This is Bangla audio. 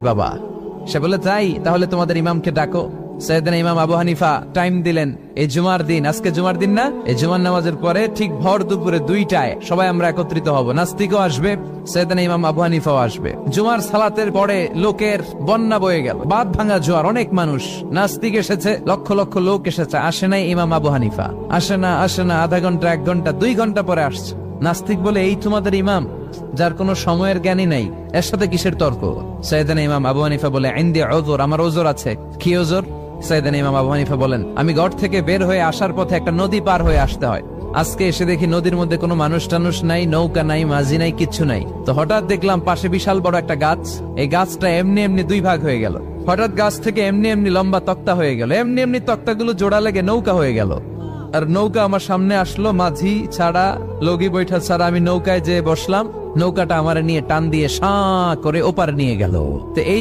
বাবা। সে বলে তাই, তাহলে তোমাদের ইমামকে ডাকো। সাইয়েদনা ইমাম আবু হানিফা টাইম দিলেন, এই জুমার দিন, আজকে জুমার দিন না, এই জুমার নামাজের পরে ঠিক ভর দুপুরে 2টায় সবাই আমরা একত্রিত হব। নাস্তিকও আসবে, সাইয়েদনা ইমাম আবু হানিফাও আসবে। জুমার সালাতের পরে লোকের বন্যা বয়ে গেল, বাঁধ ভাঙা জোয়ার, অনেক মানুষ। নাস্তিক এসেছে, লক্ষ লক্ষ লোক এসেছে, আসে নাই ইমাম আবু হানিফা। আসে না আধা ঘন্টা, 1 ঘন্টা, 2 ঘন্টা পরে আসছে। নাস্তিক বলে, এই তোমাদের ইমাম যার কোনো সময়ের জ্ঞানই নাই, এর সাথে কিসের তর্ক? সাইয়েদনা ইমাম আবু হানিফা বলে, ইনদি উযর, আমার ওজর আছে। কি ওজর? সাইয়েদনা ইমাম আবু হানিফা বলেন, আমি ঘর থেকে বের হয়ে আসার পথে একটা নদী পার হয়ে আসতে হয়। আজকে এসে দেখি নদীর মধ্যে কোনো মানুষ টানুষ নাই, নৌকা নাই, মাঝি নাই, কিচ্ছু নাই। তো হঠাৎ দেখলাম পাশে বিশাল বড় একটা গাছ, এই গাছটা এমনি এমনি 2 ভাগ হয়ে গেল। হঠাৎ গাছ থেকে এমনি এমনি লম্বা তক্তা হয়ে গেল, এমনি এমনি তক্তাগুলো জোড়া লেগে নৌকা হয়ে গেল। আর নৌকা আমার সামনে আসলো, মাঝি ছাড়া, লগি বৈঠা ছাড়া। আমি নৌকায় যেয়ে বসলাম, নৌকাটা আমার নিয়ে টান দিয়ে সাঁ করে ওপারে নিয়ে গেল। তো এই